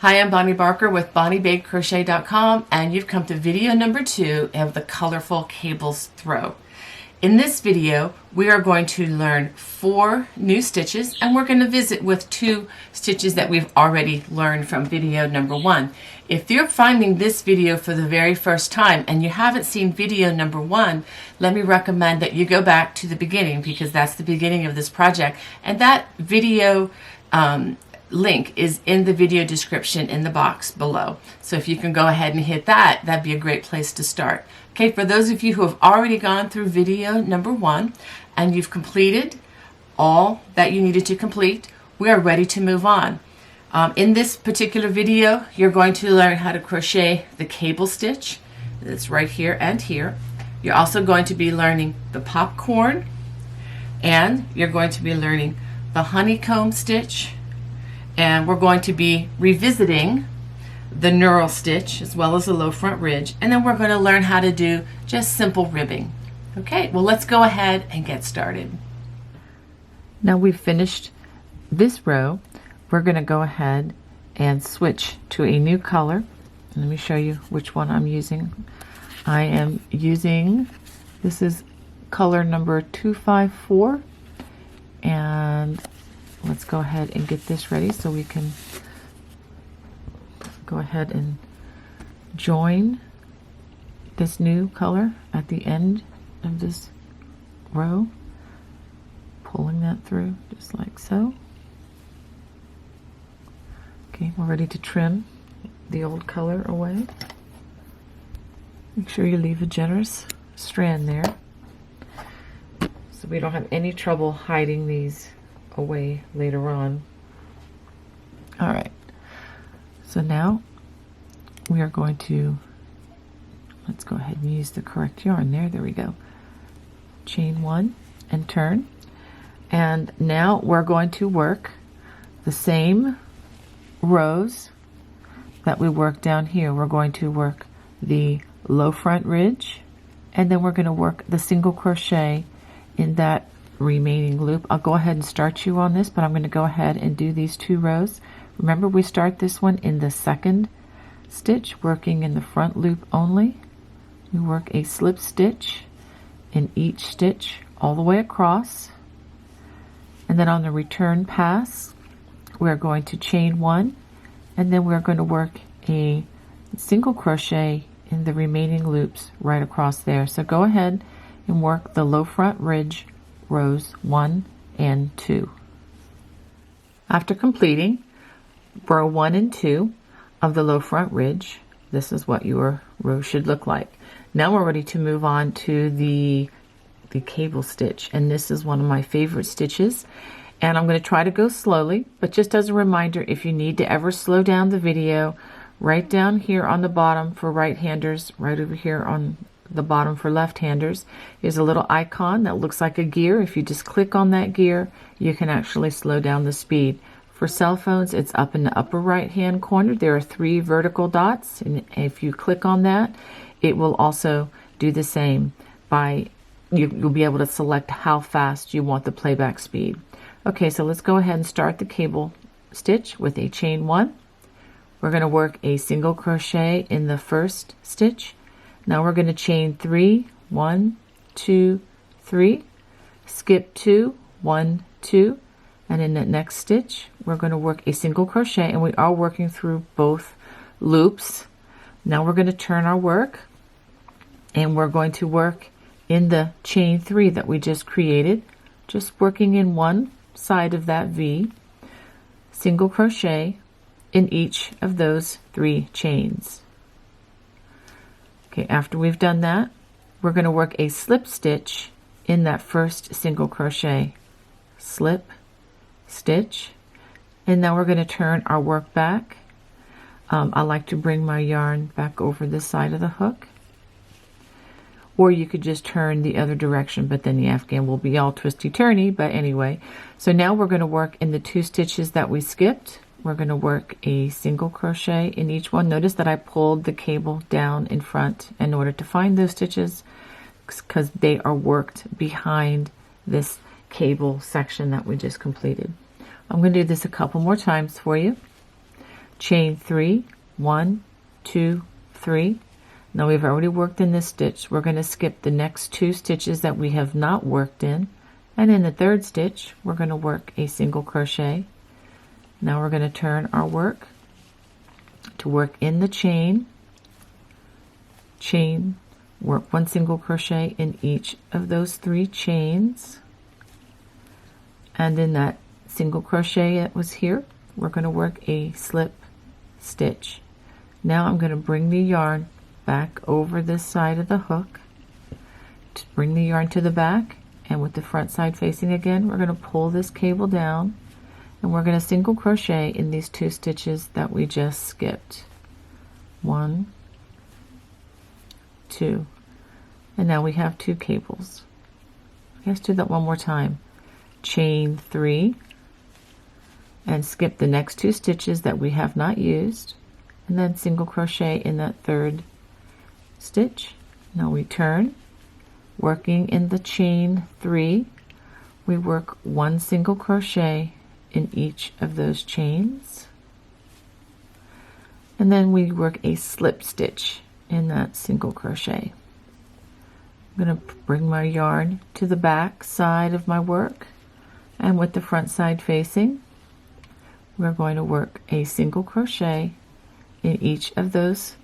Hi, I'm Bonnie Barker with BonnieBakeCrochet.com, and you've come to video number 2 of the colorful cables throw. In this video, we are going to learn 4 new stitches, and we're going to visit with 2 stitches that we've already learned from video number 1. If you're finding this video for the very first time and you haven't seen video number 1, let me recommend that you go back to the beginning, because that's the beginning of this project, and that video link is in the video description in the box below. So if you can go ahead and hit that, that'd be a great place to start. Okay, for those of you who have already gone through video number 1 and you've completed all that you needed to complete, we are ready to move on. In this particular video, you're going to learn how to crochet the cable stitch that's right here and here. You're also going to be learning the popcorn, and you're going to be learning the honeycomb stitch, and we're going to be revisiting the knurl stitch as well as the low front ridge, and then we're going to learn how to do just simple ribbing. Okay, well, let's go ahead and get started. Now we've finished this row, we're going to go ahead and switch to a new color. Let me show you which one I'm using. I am using, this is color number 254, and let's go ahead and get this ready so we can go ahead and join this new color at the end of this row, pulling that through just like so. Okay, we're ready to trim the old color away. Make sure you leave a generous strand there so we don't have any trouble hiding these away later on. All right, so now we are going to, let's go ahead and use the correct yarn there. There we go. Chain 1 and turn, and now we're going to work the same rows that we worked down here. We're going to work the low front ridge, and then we're going to work the single crochet in that remaining loop. I'll go ahead and start you on this, but I'm going to go ahead and do these 2 rows. Remember, we start this one in the second stitch, working in the front loop only. We work a slip stitch in each stitch all the way across, and then on the return pass we're going to chain 1, and then we're going to work a single crochet in the remaining loops right across there. So go ahead and work the low front ridge rows 1 and 2. After completing row 1 and 2 of the low front ridge, this is what your row should look like. Now we're ready to move on to the cable stitch, and this is one of my favorite stitches, and I'm going to try to go slowly, but just as a reminder, if you need to ever slow down the video, right down here on the bottom for right-handers, right over here on the bottom for left-handers, is a little icon that looks like a gear. If you just click on that gear, you can actually slow down the speed. For cell phones, it's up in the upper right-hand corner. There are 3 vertical dots, and if you click on that, it will also do the same. You'll be able to select how fast you want the playback speed. Okay, so let's go ahead and start the cable stitch with a chain 1. We're going to work a single crochet in the first stitch. Now we're going to chain 3, 1, 2, 3, skip 2, 1, 2, and in the next stitch we're going to work a single crochet, and we are working through both loops. Now we're going to turn our work, and we're going to work in the chain 3 that we just created, just working in one side of that V, single crochet in each of those 3 chains. Okay, after we've done that, we're going to work a slip stitch in that first single crochet. Slip, stitch, and now we're going to turn our work back. I like to bring my yarn back over this side of the hook, or you could just turn the other direction, but then the afghan will be all twisty-turny. But anyway, so now we're going to work in the 2 stitches that we skipped. We're going to work a single crochet in each one. Notice that I pulled the cable down in front in order to find those stitches, because they are worked behind this cable section that we just completed. I'm going to do this a couple more times for you. chain 3, 1, 2, 3. Now we've already worked in this stitch. We're going to skip the next 2 stitches that we have not worked in, and in the 3rd stitch we're going to work a single crochet. Now we're going to turn our work to work in the chain, work 1 single crochet in each of those 3 chains, and in that single crochet that was here, we're going to work a slip stitch. Now I'm going to bring the yarn back over this side of the hook, to bring the yarn to the back, and with the front side facing again, we're going to pull this cable down, and we're going to single crochet in these 2 stitches that we just skipped. 1, 2, and now we have 2 cables. Let's do that one more time. Chain 3 and skip the next 2 stitches that we have not used, and then single crochet in that 3rd stitch. Now we turn, working in the chain 3, we work 1 single crochet in each of those chains, and then we work a slip stitch in that single crochet. I'm going to bring my yarn to the back side of my work, and with the front side facing, we're going to work a single crochet in each of those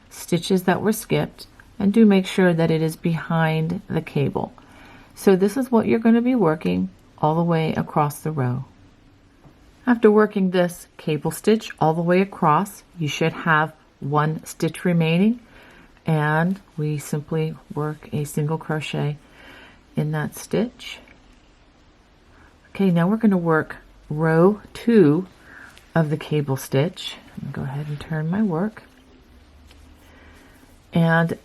stitches that were skipped, and do make sure that it is behind the cable. So this is what you're going to be working all the way across the row. After working this cable stitch all the way across, you should have 1 stitch remaining, and we simply work a single crochet in that stitch. Okay, now we're going to work row 2 of the cable stitch. I'm going to go ahead and turn my work, and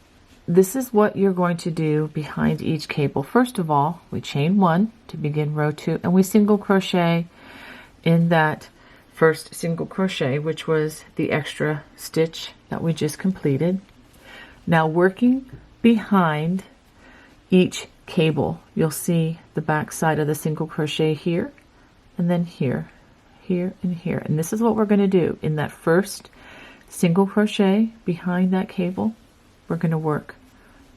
this is what you're going to do behind each cable. First of all, we chain 1 to begin row 2, and we single crochet in that first single crochet, which was the extra stitch that we just completed. Now working behind each cable, you'll see the back side of the single crochet here, and then here, here, and here. And this is what we're going to do. In that first single crochet behind that cable, we're going to work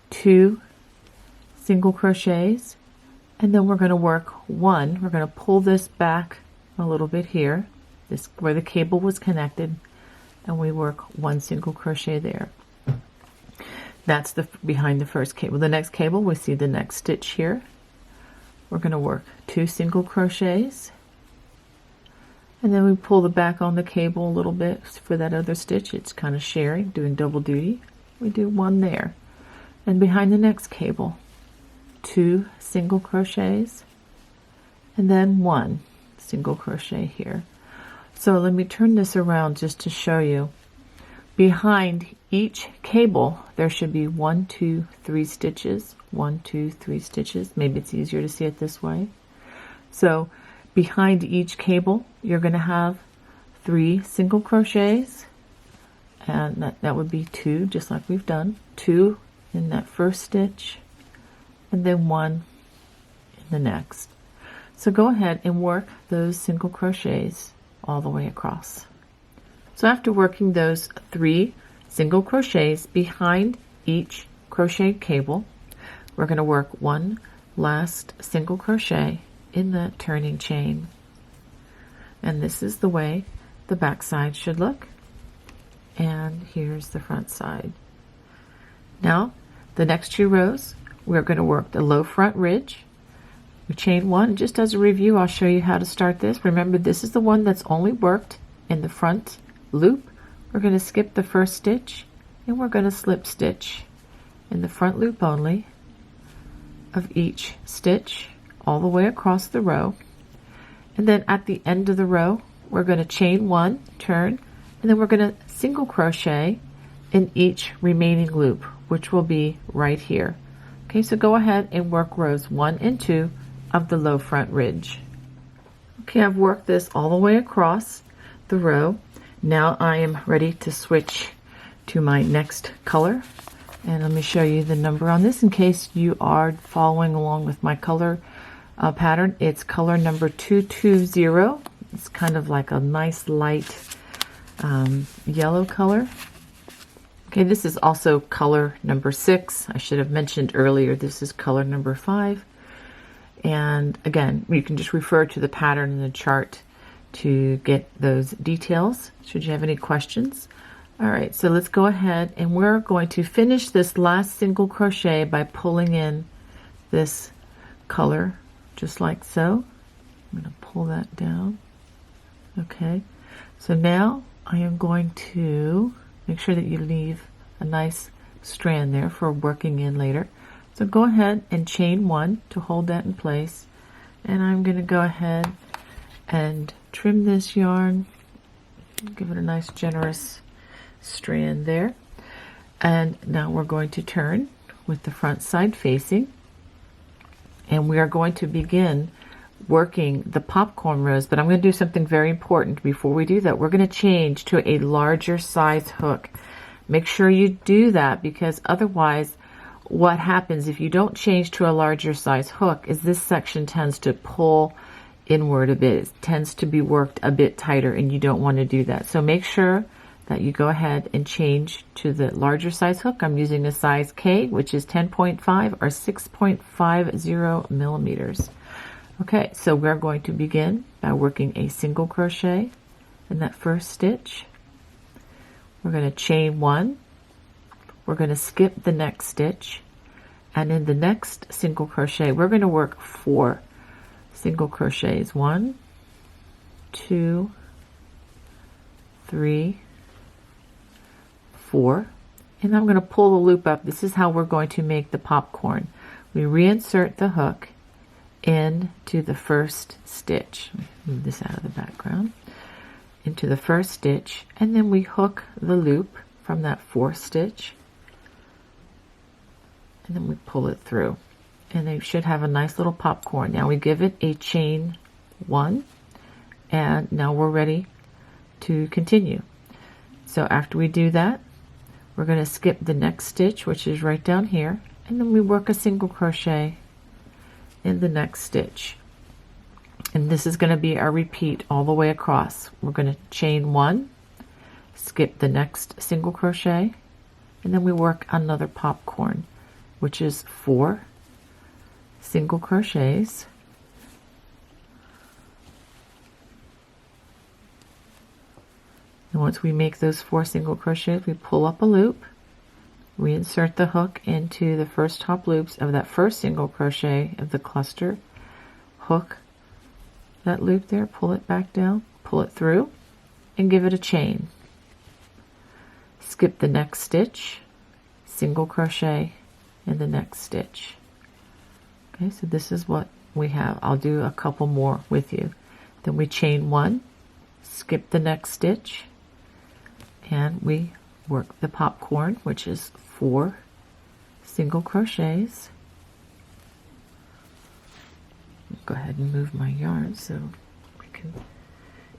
2 single crochets, and then we're going to work 1. We're going to pull this back a little bit here, this where the cable was connected, and we work 1 single crochet there. That's the behind the first cable. The next cable, we see the next stitch here. We're going to work 2 single crochets, and then we pull the back on the cable a little bit for that other stitch. It's kind of sharing, doing double duty. We do 1 there, and behind the next cable, 2 single crochets, and then 1 single crochet here. So let me turn this around just to show you. Behind each cable, there should be 1, 2, 3 stitches. 1, 2, 3 stitches. Maybe it's easier to see it this way. So behind each cable, you're going to have 3 single crochets, and that would be 2, just like we've done. 2 in that first stitch, and then 1 in the next. So go ahead and work those single crochets all the way across. So after working those 3 single crochets behind each crochet cable, we're going to work 1 last single crochet in that turning chain. And this is the way the back side should look. And here's the front side. Now, the next 2 rows, we're going to work the low front ridge. We chain 1. Just as a review, I'll show you how to start this. Remember, this is the one that's only worked in the front loop. We're going to skip the first stitch, and we're going to slip stitch in the front loop only of each stitch all the way across the row. And then at the end of the row, we're going to chain 1, turn, and then we're going to single crochet in each remaining loop, which will be right here. Okay, so go ahead and work rows 1 and 2 of the low front ridge. Okay, I've worked this all the way across the row. Now I am ready to switch to my next color, and let me show you the number on this in case you are following along with my color pattern. It's color number 220. It's kind of like a nice light yellow color. Okay, this is also color number 6. I should have mentioned earlier, this is color number 5. And again, you can just refer to the pattern in the chart to get those details, should you have any questions. All right, so let's go ahead and we're going to finish this last single crochet by pulling in this color, just like so. I'm going to pull that down. Okay, so now I am going to make sure that you leave a nice strand there for working in later. So go ahead and chain 1 to hold that in place. And I'm going to go ahead and trim this yarn, give it a nice generous strand there. And now we're going to turn with the front side facing. And we are going to begin working the popcorn rows, but I'm going to do something very important before we do that. We're going to change to a larger size hook. Make sure you do that, because otherwise what happens if you don't change to a larger size hook is this section tends to pull inward a bit. It tends to be worked a bit tighter, and you don't want to do that. So make sure that you go ahead and change to the larger size hook. I'm using a size K, which is 10.5 or 6.50 millimeters. Okay, so we're going to begin by working a single crochet in that first stitch. We're going to chain 1. We're going to skip the next stitch, and in the next single crochet we're going to work 4 single crochets. 1, 2, 3, 4, and I'm going to pull the loop up. This is how we're going to make the popcorn. We reinsert the hook into the first stitch. Move this out of the background. Into the first stitch, and then we hook the loop from that 4th stitch, and then we pull it through, and they should have a nice little popcorn. Now we give it a chain 1, and now we're ready to continue. So after we do that, we're going to skip the next stitch, which is right down here, and then we work a single crochet in the next stitch. And this is going to be our repeat all the way across. We're going to chain 1, skip the next single crochet, and then we work another popcorn, which is 4 single crochets. And once we make those 4 single crochets, we pull up a loop, reinsert the hook into the first top loops of that first single crochet of the cluster, hook that loop there, pull it back down, pull it through, and give it a chain. Skip the next stitch, single crochet in the next stitch. Okay, so this is what we have. I'll do a couple more with you. Then we chain 1, skip the next stitch, and we work the popcorn, which is 4 single crochets. Go ahead and move my yarn so we can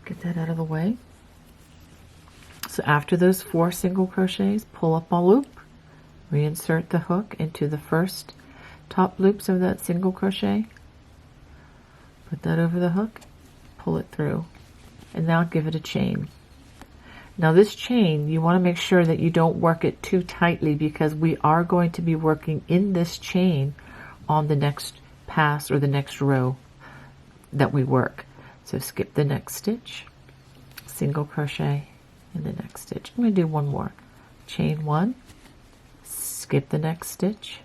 get that out of the way. So after those 4 single crochets, pull up a loop, reinsert the hook into the first top loops of that single crochet, put that over the hook, pull it through, and now give it a chain. Now this chain, you want to make sure that you don't work it too tightly, because we are going to be working in this chain on the next pass or the next row that we work. So skip the next stitch, single crochet in the next stitch. I'm going to do one more. Chain 1, skip the next stitch,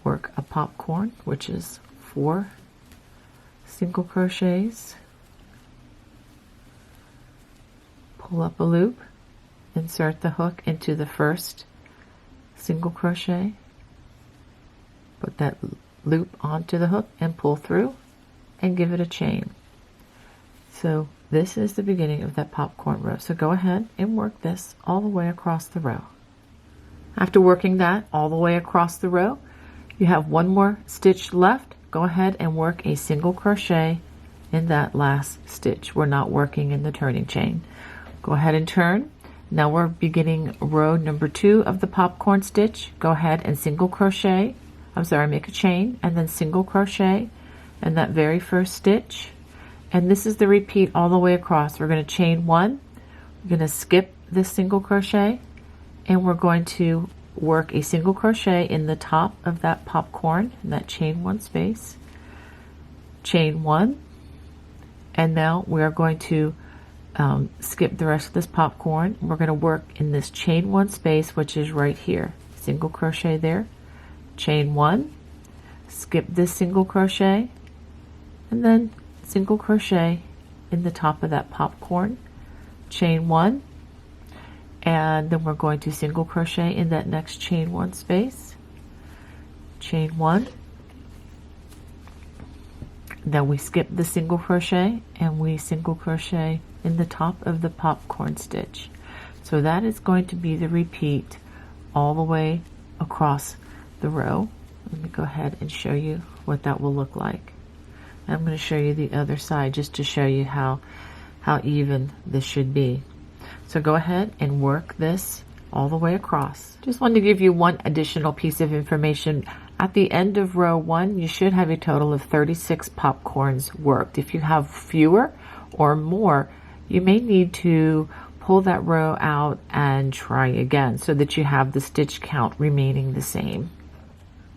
work a popcorn, which is 4 single crochets, pull up a loop, insert the hook into the first single crochet, put that loop onto the hook and pull through, and give it a chain. So this is the beginning of that popcorn row. So go ahead and work this all the way across the row. After working that all the way across the row, you have 1 more stitch left. Go ahead and work a single crochet in that last stitch. We're not working in the turning chain. Go ahead and turn. Now we're beginning row number 2 of the popcorn stitch. Go ahead and single crochet, make a chain, and then single crochet in that very first stitch. And this is the repeat all the way across. We're going to chain 1, You're going to skip this single crochet, and we're going to work a single crochet in the top of that popcorn in that chain 1 space, chain 1, and now we are going to skip the rest of this popcorn. We're going to work in this chain 1 space, which is right here. Single crochet there, chain 1, skip this single crochet, and then single crochet in the top of that popcorn, chain 1, and then we're going to single crochet in that next chain 1 space, chain 1. Then we skip the single crochet and we single crochet in the top of the popcorn stitch. So that is going to be the repeat all the way across the row. Let me go ahead and show you what that will look like. I'm going to show you the other side just to show you how even this should be. So go ahead and work this all the way across. Just wanted to give you one additional piece of information. At the end of row 1, you should have a total of 36 popcorns worked. If you have fewer or more, you may need to pull that row out and try again so that you have the stitch count remaining the same.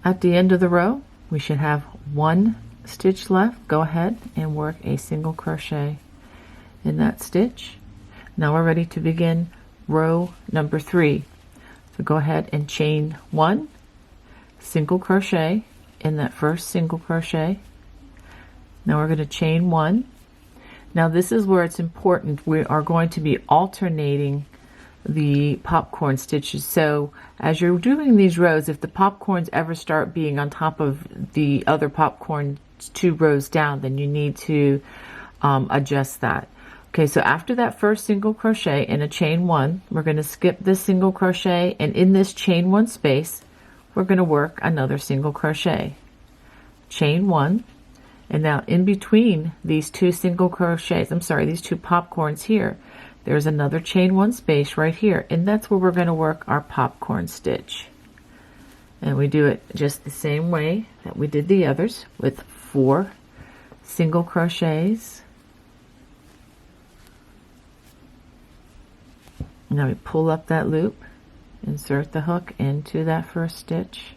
At the end of the row, we should have 1 stitch left. Go ahead and work a single crochet in that stitch. Now we're ready to begin row number 3. So go ahead and chain 1, single crochet in that first single crochet. Now we're going to chain 1. Now this is where it's important. We are going to be alternating the popcorn stitches. So as you're doing these rows, if the popcorns ever start being on top of the other popcorn 2 rows down, then you need to adjust that. Okay, so after that first single crochet in a chain 1, we're going to skip this single crochet, and in this chain 1 space, we're going to work another single crochet. Chain 1, and now in between these 2 single crochets, these 2 popcorns here, there's another chain 1 space right here, and that's where we're going to work our popcorn stitch. And we do it just the same way that we did the others, with 4 single crochets. Now we pull up that loop, insert the hook into that first stitch,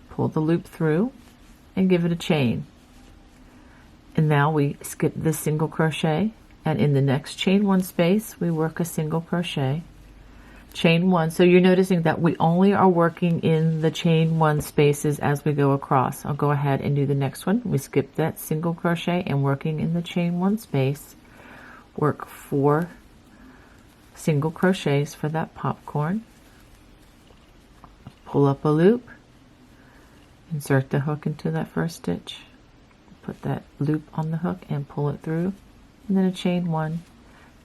pull the loop through, and give it a chain. And now we skip this single crochet, and in the next chain 1 space, we work a single crochet, chain 1. So you're noticing that we only are working in the chain 1 spaces as we go across. I'll go ahead and do the next one. We skip that single crochet and working in the chain 1 space, work 4 single crochets for that popcorn, pull up a loop, insert the hook into that first stitch, put that loop on the hook and pull it through, and then a chain 1,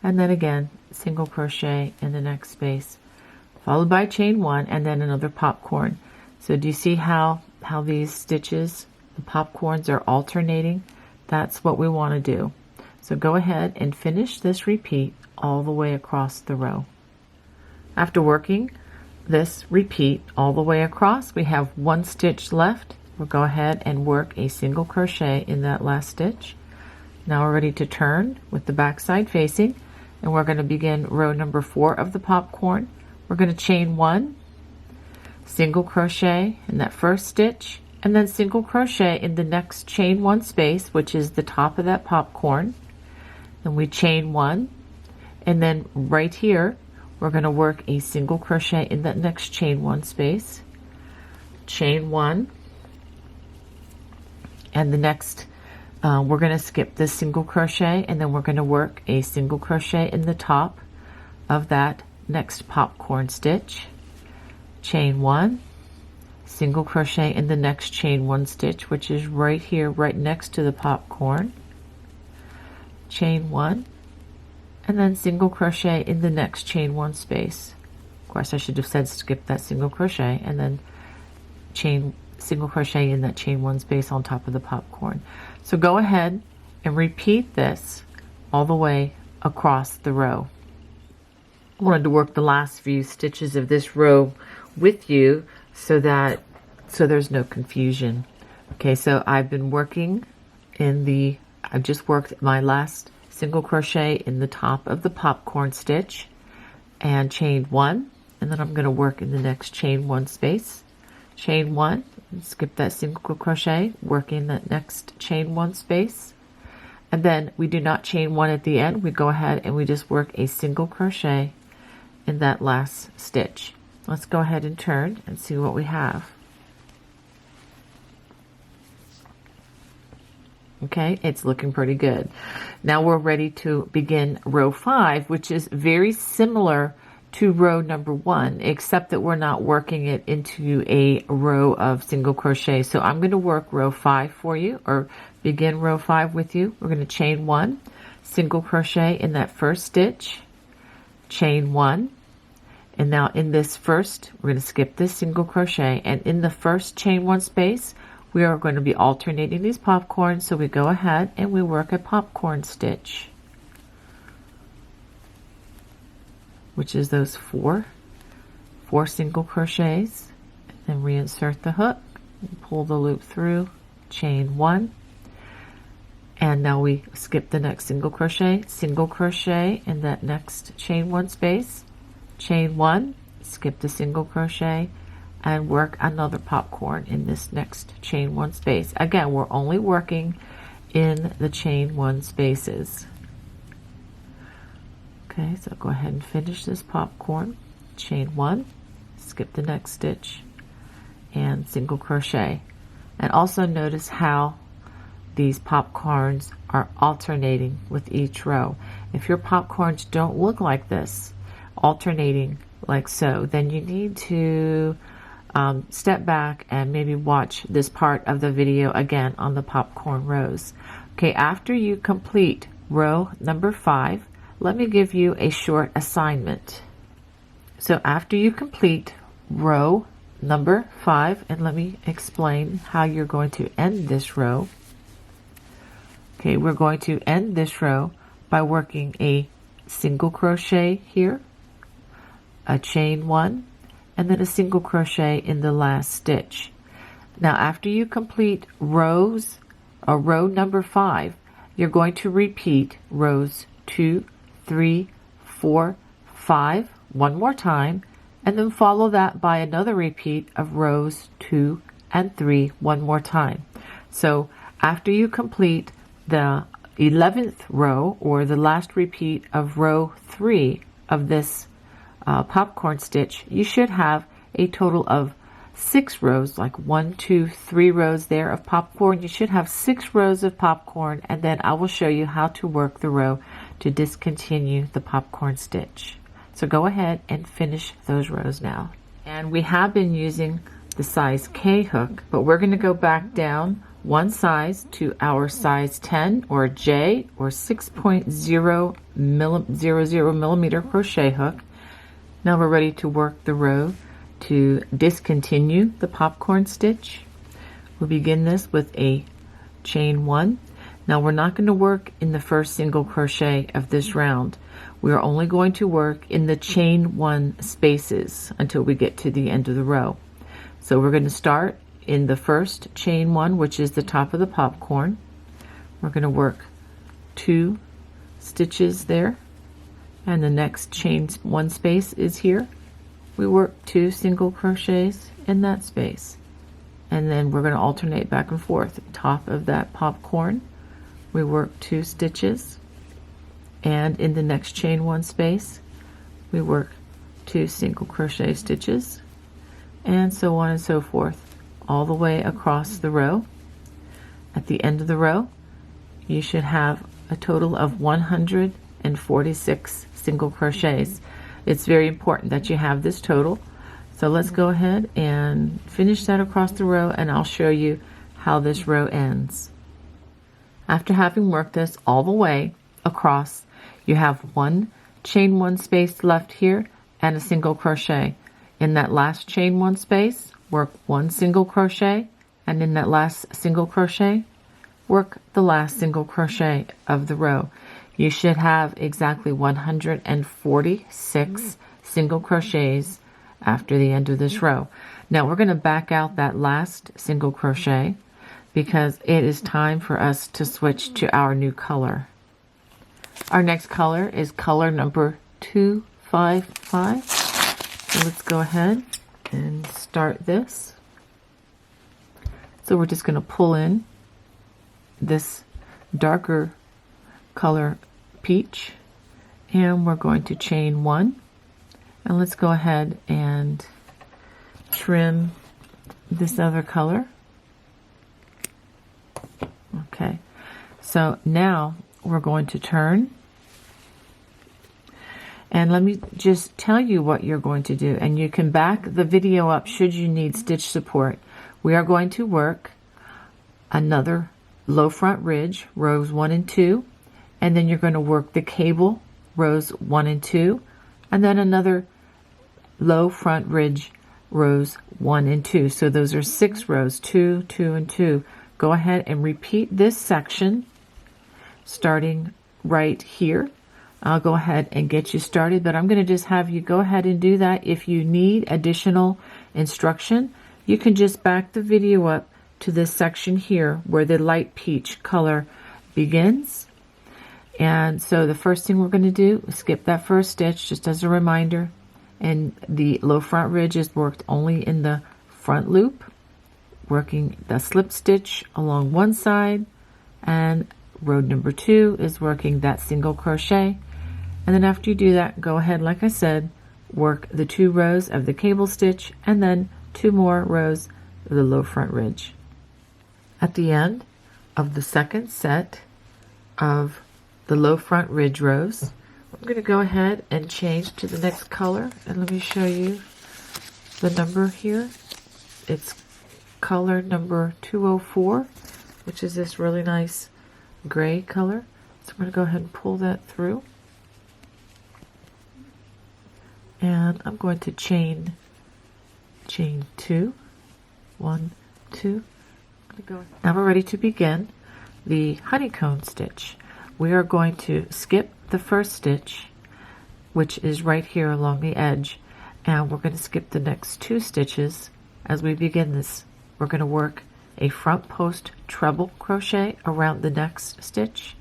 and then again single crochet in the next space, followed by chain 1, and then another popcorn. So do you see how these stitches, the popcorns, are alternating? That's what we want to do. So go ahead and finish this repeat all the way across the row. After working this repeat all the way across, we have 1 stitch left. We'll go ahead and work a single crochet in that last stitch. Now we're ready to turn with the back side facing, and we're going to begin row number 4 of the popcorn. We're going to chain 1, single crochet in that first stitch, and then single crochet in the next chain 1 space, which is the top of that popcorn. Then we chain 1, and then right here we're going to work a single crochet in that next chain 1 space, chain 1, and the next we're going to skip this single crochet, and then we're going to work a single crochet in the top of that next popcorn stitch, chain 1, single crochet in the next chain 1 stitch, which is right here, right next to the popcorn, chain 1, and then single crochet in the next chain 1 space. Of course, I should have said skip that single crochet, and then single crochet in that chain 1 space on top of the popcorn. So go ahead and repeat this all the way across the row. I wanted to work the last few stitches of this row with you so there's no confusion. Okay, so I've been working I've just worked my last single crochet in the top of the popcorn stitch and chain 1, and then I'm going to work in the next chain 1 space, chain 1, skip that single crochet, work in that next chain 1 space, and then we do not chain 1 at the end. We go ahead and we just work a single crochet in that last stitch. Let's go ahead and turn and see what we have. Okay, it's looking pretty good. Now we're ready to begin row 5, which is very similar to row number 1, except that we're not working it into a row of single crochet. So I'm going to work row 5 for you, or begin row 5 with you. We're going to chain 1, single crochet in that first stitch, chain 1, and now in this first, we're going to skip this single crochet, and in the first chain 1 space, we are going to be alternating these popcorns, so we go ahead and we work a popcorn stitch, which is those four single crochets, and then reinsert the hook, and pull the loop through, chain 1, and now we skip the next single crochet in that next chain 1 space, chain 1, skip the single crochet, and work another popcorn in this next chain 1 space. Again, we're only working in the chain 1 spaces. Okay, so go ahead and finish this popcorn, chain 1, skip the next stitch, and single crochet. And also notice how these popcorns are alternating with each row. If your popcorns don't look like this, alternating like so, then you need to step back and maybe watch this part of the video again on the popcorn rows. Okay, after you complete row number 5, let me give you a short assignment. So after you complete row number 5, and let me explain how you're going to end this row. Okay, we're going to end this row by working a single crochet here, a chain 1, and then a single crochet in the last stitch. Now after you complete row number 5, you're going to repeat rows 2, 3, 4, 5 one more time, and then follow that by another repeat of rows 2 and 3 one more time. So after you complete the 11th row, or the last repeat of row 3 of this popcorn stitch, you should have a total of 6 rows, like 1, 2, 3 rows there of popcorn. You should have 6 rows of popcorn, and then I will show you how to work the row to discontinue the popcorn stitch. So go ahead and finish those rows now. And we have been using the size K hook, but we're going to go back down one size to our size 10 or J or 6.0 millimeter crochet hook. Now we're ready to work the row to discontinue the popcorn stitch. We'll begin this with a chain 1. Now we're not going to work in the first single crochet of this round. We are only going to work in the chain 1 spaces until we get to the end of the row. So we're going to start in the first chain 1, which is the top of the popcorn. We're going to work 2 stitches there, and the next chain 1 space is here. We work 2 single crochets in that space, and then we're going to alternate back and forth. Top of that popcorn, we work 2 stitches, and in the next chain 1 space we work 2 single crochet stitches, and so on and so forth all the way across the row. At the end of the row, you should have a total of 146 single crochets. It's very important that you have this total. So let's go ahead and finish that across the row, and I'll show you how this row ends. After having worked this all the way across, you have 1 chain 1 space left here and a single crochet. In that last chain 1 space, work 1 single crochet, and in that last single crochet, work the last single crochet of the row. You should have exactly 146 single crochets after the end of this row. Now we're going to back out that last single crochet because it is time for us to switch to our new color. Our next color is color number 255. So let's go ahead and start this. So we're just going to pull in this darker color peach, and we're going to chain 1, and let's go ahead and trim this other color. Okay, so now we're going to turn, and let me just tell you what you're going to do, and you can back the video up should you need stitch support. We are going to work another low front ridge, rows 1 and 2, and then you're going to work the cable, rows 1 and 2, and then another low front ridge, rows 1 and 2. So those are 6 rows, 2, 2, and 2. Go ahead and repeat this section starting right here. I'll go ahead and get you started, but I'm going to just have you go ahead and do that. If you need additional instruction, you can just back the video up to this section here where the light peach color begins. And so the first thing we're going to do is skip that first stitch just as a reminder, and the low front ridge is worked only in the front loop, working the slip stitch along one side, and row number 2 is working that single crochet. And then after you do that, go ahead, like I said, work the 2 rows of the cable stitch and then 2 more rows of the low front ridge. At the end of the second set of the low front ridge rows, I'm going to go ahead and change to the next color, and let me show you the number here. It's color number 204, which is this really nice gray color. So I'm going to go ahead and pull that through, and I'm going to chain 2, 1, 2. Now we're ready to begin the honeycomb stitch. We are going to skip the first stitch, which is right here along the edge, and we're going to skip the next 2 stitches as we begin this. We're going to work a front post treble crochet around the next stitch,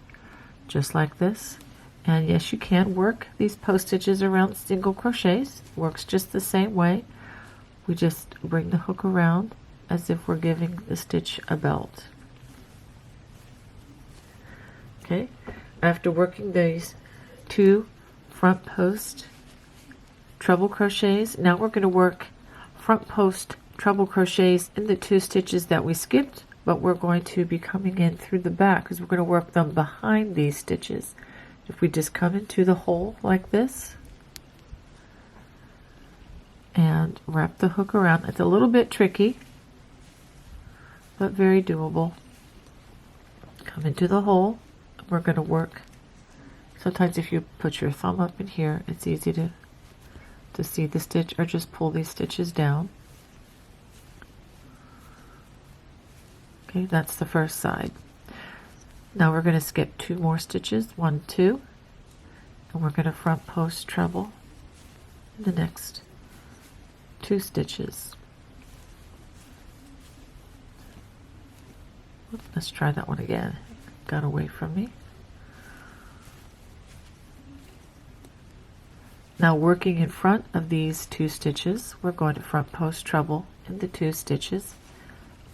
just like this. And yes, you can work these post stitches around single crochets. Works just the same way. We just bring the hook around as if we're giving the stitch a belt. Okay, after working these 2 front post treble crochets, now we're going to work front post treble crochets in the 2 stitches that we skipped, but we're going to be coming in through the back because we're going to work them behind these stitches. If we just come into the hole like this and wrap the hook around, it's a little bit tricky, but very doable. Come into the hole. We're going to work. Sometimes if you put your thumb up in here, it's easy to see the stitch, or just pull these stitches down. Okay, that's the first side. Now we're going to skip 2 more stitches, 1, 2, and we're going to front post treble the next 2 stitches. Let's try that one again. Got away from me. Now working in front of these 2 stitches, we're going to front post treble in the 2 stitches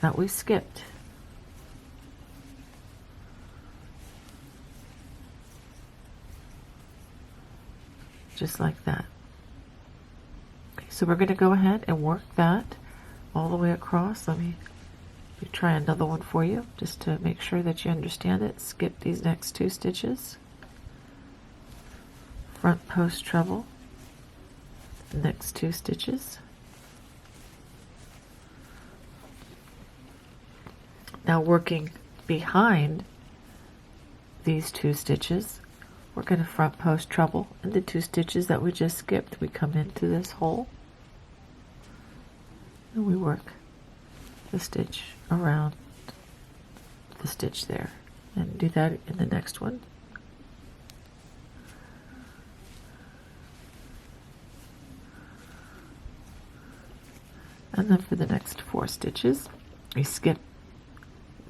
that we skipped. Just like that. Okay, so we're going to go ahead and work that all the way across. Let me try another one for you just to make sure that you understand it. Skip these next 2 stitches, front post treble the next 2 stitches. Now working behind these 2 stitches, we're going to front post treble in the 2 stitches that we just skipped. We come into this hole and we work the stitch around the stitch there, and do that in the next one. And then for the next 4 stitches, we skip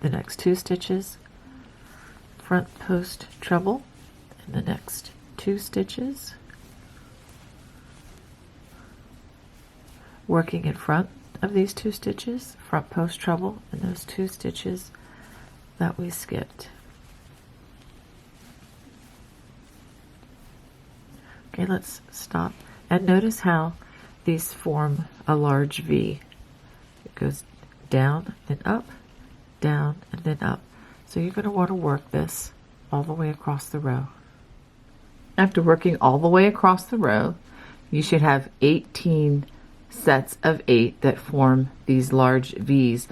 the next 2 stitches, front post treble in the next 2 stitches, working in front of these 2 stitches, front post treble in those 2 stitches that we skipped. Okay, let's stop and notice how these form a large V. It goes down and up, down and then up. So you're going to want to work this all the way across the row. After working all the way across the row, you should have 18 sets of 8 that form these large V's.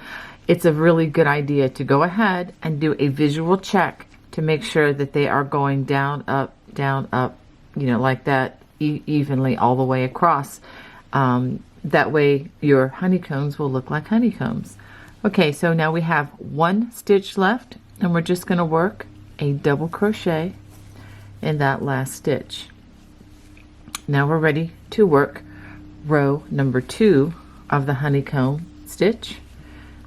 It's a really good idea to go ahead and do a visual check to make sure that they are going down, up, you know, like that, evenly all the way across. That way your honeycombs will look like honeycombs. Okay, so now we have 1 stitch left, and we're just going to work a double crochet in that last stitch. Now we're ready to work row number 2 of the honeycomb stitch.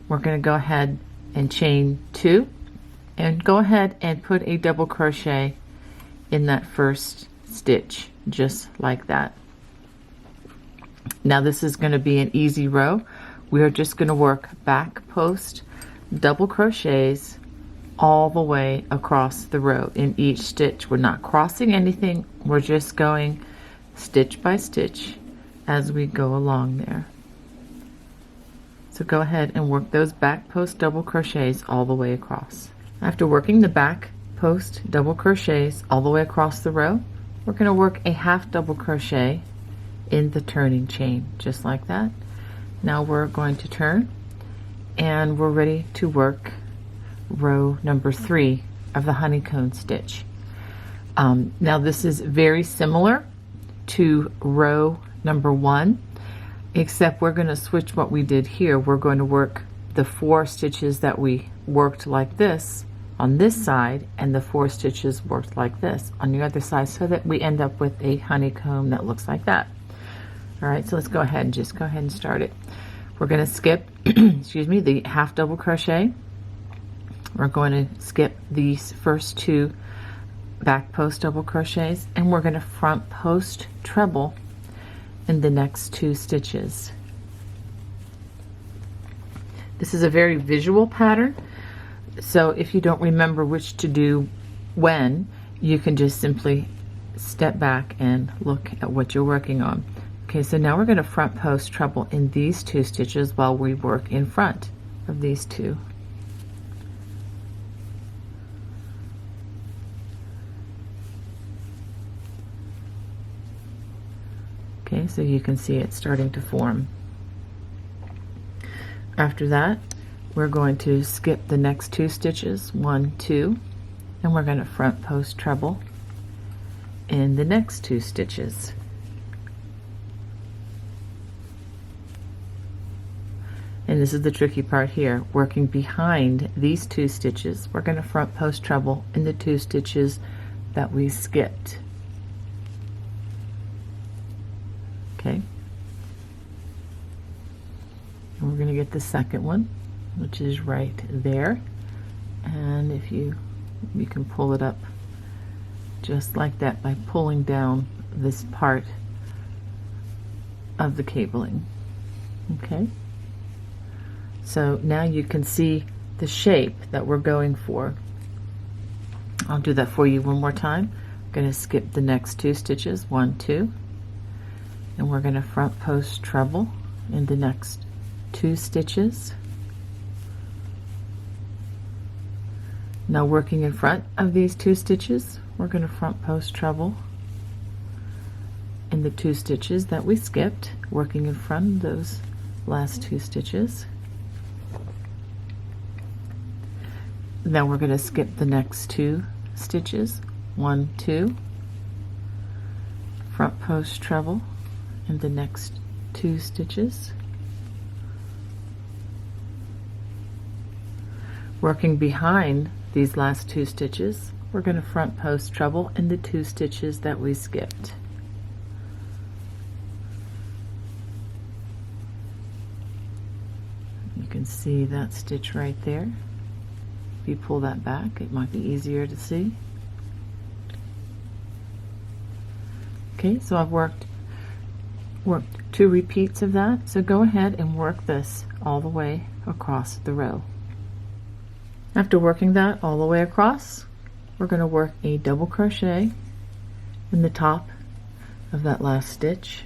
We're going to go ahead and chain 2 and go ahead and put a double crochet in that first stitch, just like that. Now this is going to be an easy row. We are just going to work back post double crochets all the way across the row in each stitch. We're not crossing anything, we're just going stitch by stitch as we go along there. So go ahead and work those back post double crochets all the way across. After working the back post double crochets all the way across the row, we're going to work a half double crochet in the turning chain, just like that. Now we're going to turn, and we're ready to work row number 3 of the honeycomb stitch. Now this is very similar to row number 1, except we're going to switch what we did here. We're going to work the 4 stitches that we worked like this on this side, and the 4 stitches worked like this on the other side, so that we end up with a honeycomb that looks like that. All right, so let's go ahead and start it. We're going to skip excuse me, the half double crochet. We're going to skip these first 2 back post double crochets, and we're going to front post treble in the next 2 stitches. This is a very visual pattern, so if you don't remember which to do when, you can just simply step back and look at what you're working on. Okay, so now we're going to front post treble in these 2 stitches while we work in front of these 2. Okay, so you can see it starting to form. After that, we're going to skip the next 2 stitches, 1, 2, and we're going to front post treble in the next 2 stitches. And this is the tricky part here, working behind these 2 stitches. We're going to front post treble in the 2 stitches that we skipped. Okay. And we're going to get the second one, which is right there. And if you can pull it up just like that by pulling down this part of the cabling. Okay. So now you can see the shape that we're going for. I'll do that for you one more time. I'm going to skip the next 2 stitches, 1, 2, and we're going to front post treble in the next 2 stitches. Now working in front of these 2 stitches, we're going to front post treble in the 2 stitches that we skipped, working in front of those last 2 stitches. Then we're going to skip the next 2 stitches, 1, 2, front post treble in the next 2 stitches. Working behind these last 2 stitches, we're going to front post treble in the 2 stitches that we skipped. You can see that stitch right there. If you pull that back, it might be easier to see. Okay, so I've worked 2 repeats of that. So go ahead and work this all the way across the row. After working that all the way across, we're going to work a double crochet in the top of that last stitch.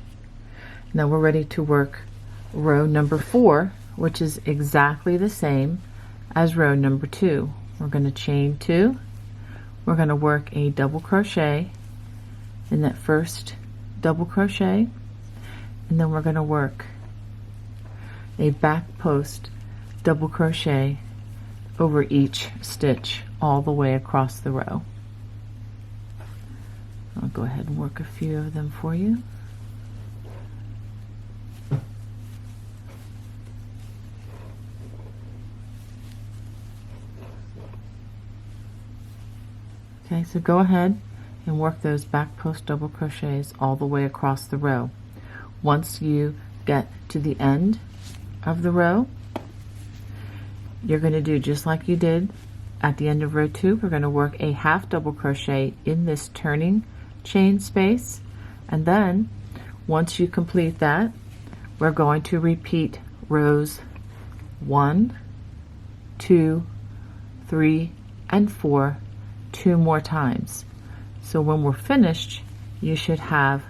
Now we're ready to work row number 4, which is exactly the same as row number 2. We're going to chain 2. We're going to work a double crochet in that first double crochet, and then we're going to work a back post double crochet over each stitch all the way across the row. I'll go ahead and work a few of them for you. Okay, so go ahead and work those back post double crochets all the way across the row. Once you get to the end of the row, you're going to do just like you did at the end of row 2. We're going to work a half double crochet in this turning chain space, and then once you complete that, we're going to repeat rows 1, 2, 3, and 4 2 more times. So when we're finished, you should have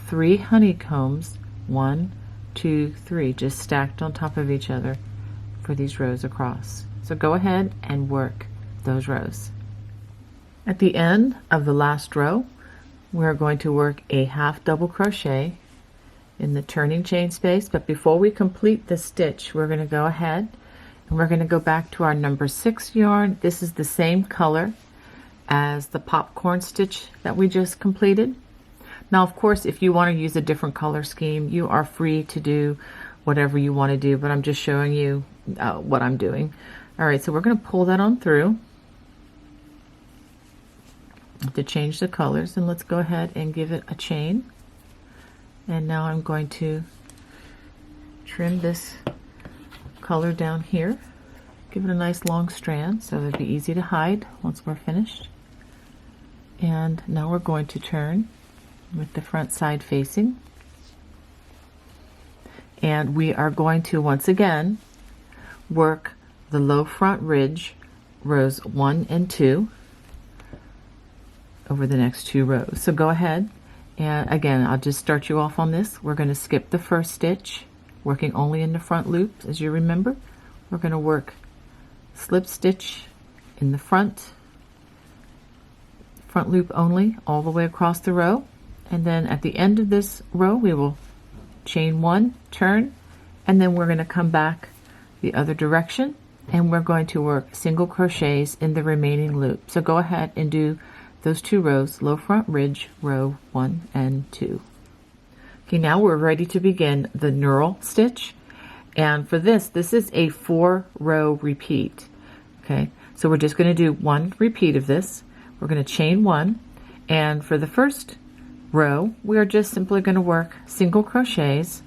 3 honeycombs, 1, 2, 3, just stacked on top of each other for these rows across. So go ahead and work those rows. At the end of the last row, we're going to work a half double crochet in the turning chain space, but before we complete the stitch, we're going to go ahead and we're going to go back to our number 6 yarn. This is the same color as the popcorn stitch that we just completed. Now, of course, if you want to use a different color scheme, you are free to do whatever you want to do, but I'm just showing you what I'm doing. All right, so we're going to pull that on through to change the colors, and let's go ahead and give it a chain. And now I'm going to trim this color down here, give it a nice long strand so it'll be easy to hide once we're finished. And now we're going to turn with the front side facing, and we are going to once again work the low front ridge rows 1 and 2 over the next 2 rows. So go ahead, and again, I'll just start you off on this. We're going to skip the first stitch, working only in the front loop. As you remember, we're going to work slip stitch in the front loop only all the way across the row, and then at the end of this row we will chain 1, turn, and then we're going to come back the other direction, and we're going to work single crochets in the remaining loop. So go ahead and do those 2 rows, low front ridge, row 1 and 2. Okay, now we're ready to begin the knurl stitch, and for this is a 4-row repeat. Okay, so we're just going to do 1 repeat of this. We're going to chain 1, and for the first row we are just simply going to work single crochets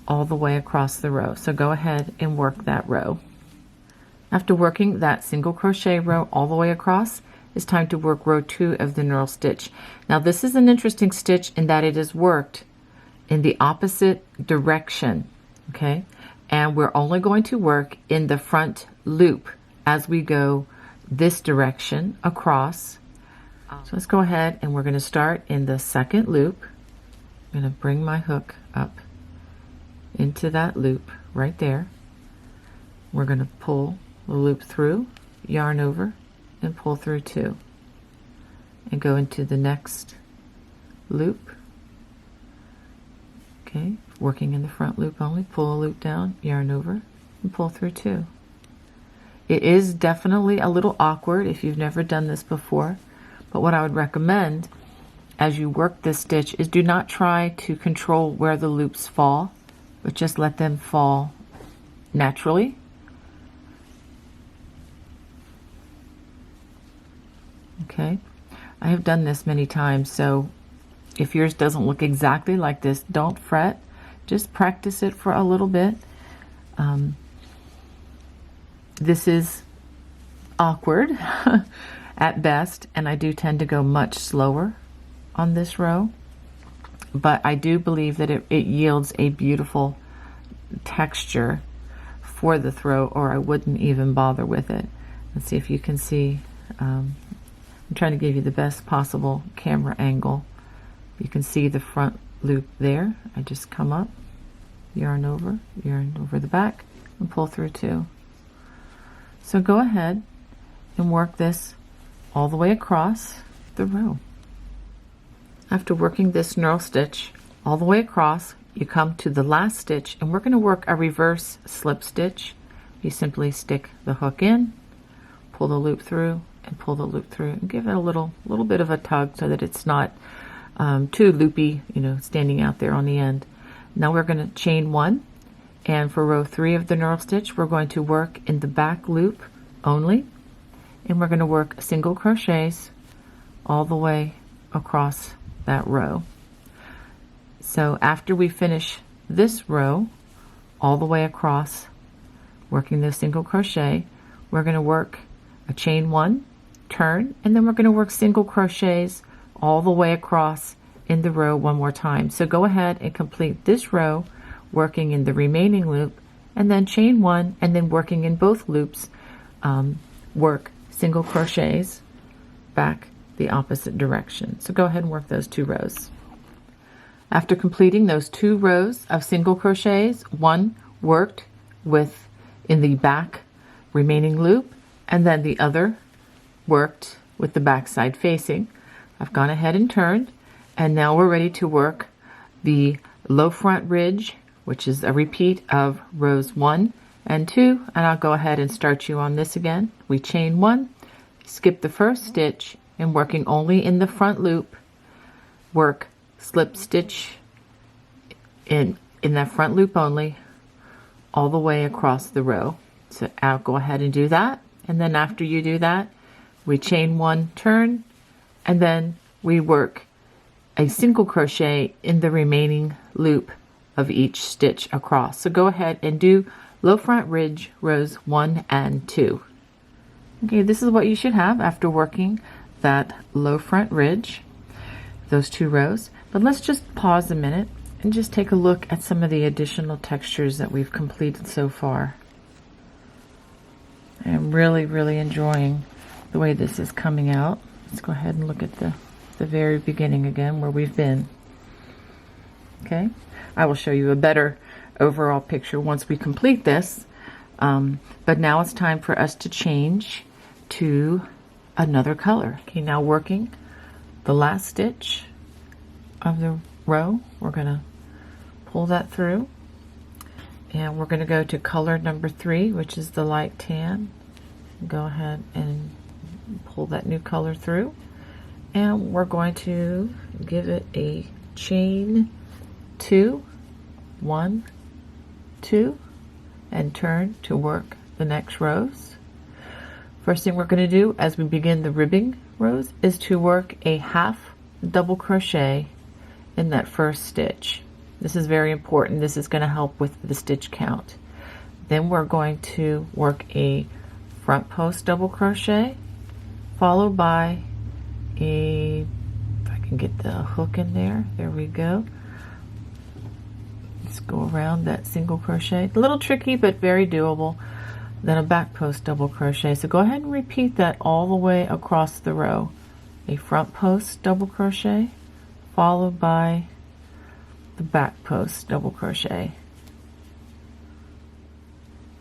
all the way across the row. So go ahead and work that row. After working that single crochet row all the way across, it's time to work row 2 of the knurl stitch. Now this is an interesting stitch in that it is worked in the opposite direction, okay? And we're only going to work in the front loop as we go this direction across. So let's go ahead and we're going to start in the second loop. I'm going to bring my hook up into that loop right there. We're going to pull the loop through, yarn over, and pull through 2, and go into the next loop. Okay, working in the front loop only, pull a loop down, yarn over, and pull through 2. It is definitely a little awkward if you've never done this before, but what I would recommend as you work this stitch is do not try to control where the loops fall, but just let them fall naturally. Okay, I have done this many times, so if yours doesn't look exactly like this, don't fret. Just practice it for a little bit. This is awkward at best, and I do tend to go much slower on this row. but I do believe that it yields a beautiful texture for the throw, or I wouldn't even bother with it. Let's see if you can see. I'm trying to give you the best possible camera angle. You can see the front loop there. I just come up, yarn over the back, and pull through 2. So go ahead and work this all the way across the row. After working this knurl stitch all the way across, you come to the last stitch, and we're going to work a reverse slip stitch. You simply stick the hook in, pull the loop through, and pull the loop through, and give it a little bit of a tug so that it's not too loopy, you know, standing out there on the end. Now we're going to chain 1, and for row 3 of the knurl stitch, we're going to work in the back loop only, and we're going to work single crochets all the way across that row. So after we finish this row all the way across, working the single crochet, we're going to work a chain 1, turn, and then we're going to work single crochets all the way across in the row one more time. So go ahead and complete this row working in the remaining loop, and then chain 1, and then working in both loops, work single crochets back the opposite direction. So go ahead and work those 2 rows. After completing those 2 rows of single crochets, 1 worked with in the back remaining loop, and then the other worked with the back side facing. I've gone ahead and turned, and now we're ready to work the low front ridge, which is a repeat of rows 1 and 2, and I'll go ahead and start you on this again. We chain 1, skip the first stitch, and working only in the front loop, work slip stitch in that front loop only all the way across the row. So I'll go ahead and do that, and then after you do that, we chain 1, turn, and then we work a single crochet in the remaining loop of each stitch across. So go ahead and do low front ridge rows 1 and 2. Okay, this is what you should have after working that low front ridge, those 2 rows. But let's just pause a minute and just take a look at some of the additional textures that we've completed so far. I'm really enjoying the way this is coming out. Let's go ahead and look at the very beginning again, where we've been. Okay, I will show you a better overall picture once we complete this, but now it's time for us to change to another color. Okay, now working the last stitch of the row, we're going to pull that through, and we're going to go to color number 3, which is the light tan. Go ahead and pull that new color through, and we're going to give it a chain 2, 1, 2, and turn to work the next rows. First thing we're going to do as we begin the ribbing rows is to work a half double crochet in that first stitch. This is very important. This is going to help with the stitch count. Then we're going to work a front post double crochet, followed by a, if I can get the hook in there, there we go. Let's go around that single crochet. A little tricky, but very doable. Then a back post double crochet. So go ahead and repeat that all the way across the row. A front post double crochet, followed by the back post double crochet.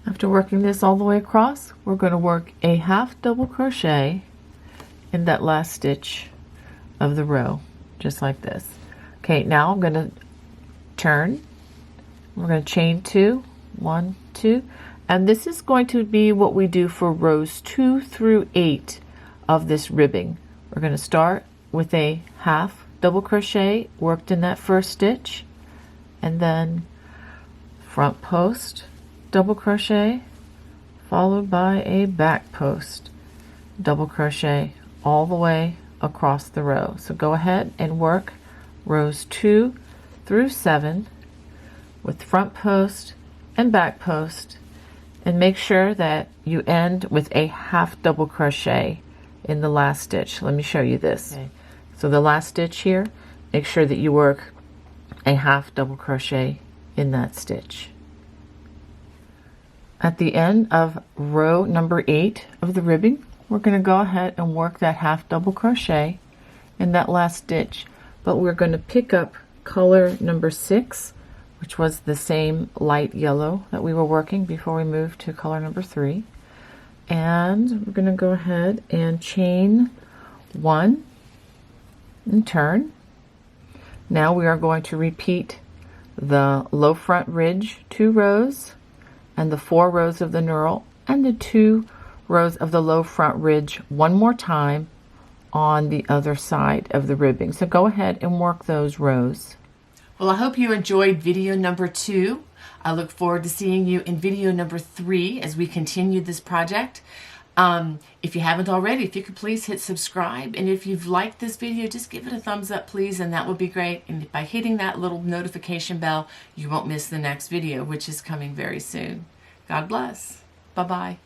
After working this all the way across, we're going to work a half double crochet in that last stitch of the row, just like this. Okay, now I'm going to turn. We're going to chain 2, 1, 2, and this is going to be what we do for rows 2 through 8 of this ribbing. We're going to start with a half double crochet worked in that first stitch, and then front post double crochet, followed by a back post double crochet all the way across the row. So go ahead and work rows 2 through 7 with front post and back post, and make sure that you end with a half double crochet in the last stitch. Let me show you this. Okay. So the last stitch here, make sure that you work a half double crochet in that stitch. At the end of row number 8 of the ribbing, we're going to go ahead and work that half double crochet in that last stitch, but we're going to pick up color number 6, which was the same light yellow that we were working before we moved to color number 3, and we're going to go ahead and chain 1 and turn. Now we are going to repeat the low front ridge 2 rows and the 4 rows of the knurl and the 2 rows of the low front ridge one more time on the other side of the ribbing. So go ahead and work those rows. Well, I hope you enjoyed video number 2. I look forward to seeing you in video number 3 as we continue this project. If you haven't already, if you could please hit subscribe, and if you've liked this video, just give it a thumbs up, please, and that would be great. And by hitting that little notification bell, you won't miss the next video, which is coming very soon. God bless. Bye-bye.